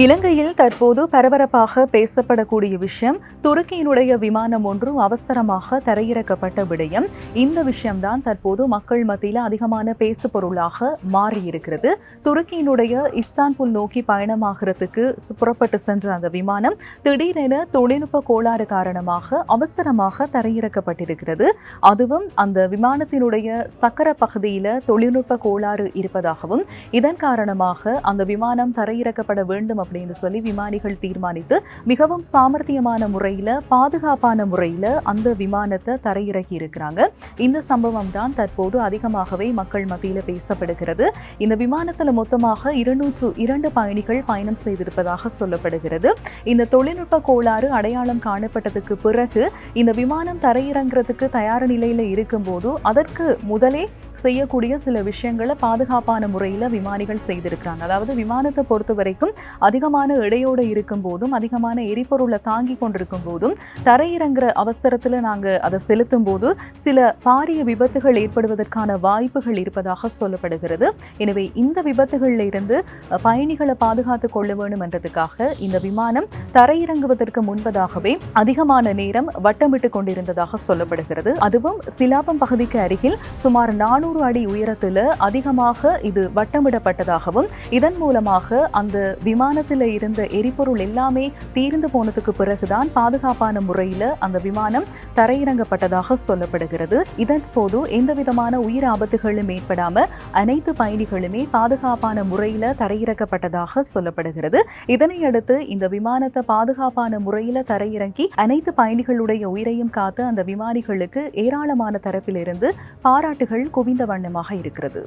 இலங்கையில் தற்போது பரபரப்பாக பேசப்படக்கூடிய விஷயம் துருக்கியினுடைய விமானம் ஒன்று அவசரமாக தரையிறக்கப்பட்ட விடயம். இந்த விஷயம்தான் தற்போது மக்கள் மத்தியில் அதிகமான பேசு பொருளாக மாறியிருக்கிறது. துருக்கியினுடைய இஸ்தான்புல் நோக்கி பயணமாகிறதுக்கு புறப்பட்டு சென்ற அந்த விமானம் திடீரென தொழில்நுட்ப கோளாறு காரணமாக அவசரமாக தரையிறக்கப்பட்டிருக்கிறது. அதுவும் அந்த விமானத்தினுடைய சக்கர பகுதியில் தொழில்நுட்ப கோளாறு இருப்பதாகவும் இதன் காரணமாக அந்த விமானம் தரையிறக்கப்பட வேண்டும் அப்படின்னு சொல்லி விமானிகள் தீர்மானித்து மிகவும் சாமர்த்தியமான முறையில் பாதுகாப்பான முறையில் அந்த விமானத்தை தரையிறக்கி இருக்கிறாங்க. இந்த சம்பவம் தான் தற்போது அதிகமாகவே மக்கள் மத்தியில் பேசப்படுகிறது. இந்த விமானத்தில் மொத்தமாக 202 பயணிகள் பயணம் செய்திருப்பதாக சொல்லப்படுகிறது. இந்த தொழில்நுட்ப கோளாறு அடையாளம் காணப்பட்டதுக்கு பிறகு இந்த விமானம் தரையிறங்கிறதுக்கு தயார் நிலையில் இருக்கும்போது அதற்கு முதலே செய்யக்கூடிய சில விஷயங்களை பாதுகாப்பான முறையில் விமானிகள் செய்திருக்கிறாங்க. அதாவது விமானத்தை பொறுத்த வரைக்கும் அதிகமான இடையோடு இருக்கும் போதும் அதிகமான எரிபொருளை தாங்கி கொண்டிருக்கும் போதும் தரையிறங்குற அவசரத்தில் நாங்கள் அதை செலுத்தும் போது சில பாரிய விபத்துகள் ஏற்படுவதற்கான வாய்ப்புகள் இருப்பதாக சொல்லப்படுகிறது. எனவே இந்த விபத்துகளில் இருந்து பயணிகளை பாதுகாத்துக் கொள்ள வேண்டும் என்றதுக்காக இந்த விமானம் தரையிறங்குவதற்கு முன்பதாகவே அதிகமான நேரம் வட்டமிட்டு கொண்டிருந்ததாக சொல்லப்படுகிறது. அதுவும் சிலாபம் பகுதிக்கு அருகில் சுமார் 400 அடி உயரத்தில் அதிகமாக இது வட்டமிடப்பட்டதாகவும் இதன் மூலமாக அந்த விமானத்தில் இருந்த எரிபொருள் எல்லாமே தீர்ந்து போனதுக்கு பிறகுதான் பாதுகாப்பான முறையில் அந்த விமானம் தரையிறங்கப்பட்டதாக சொல்லப்படுகிறது. இதன் போது எந்த விதமான உயிர் ஆபத்துகளும் ஏற்படாம அனைத்து பயணிகளுமே பாதுகாப்பான முறையில் தரையிறக்கப்பட்டதாக சொல்லப்படுகிறது. இதனையடுத்து இந்த விமானத்தை பாதுகாப்பான முறையில் தரையிறங்கி அனைத்து பயணிகளுடைய உயிரையும் காத்து அந்த விமானிகளுக்கு ஏராளமான தரப்பிலிருந்து பாராட்டுகள் குவிந்த வண்ணமாக இருக்கிறது.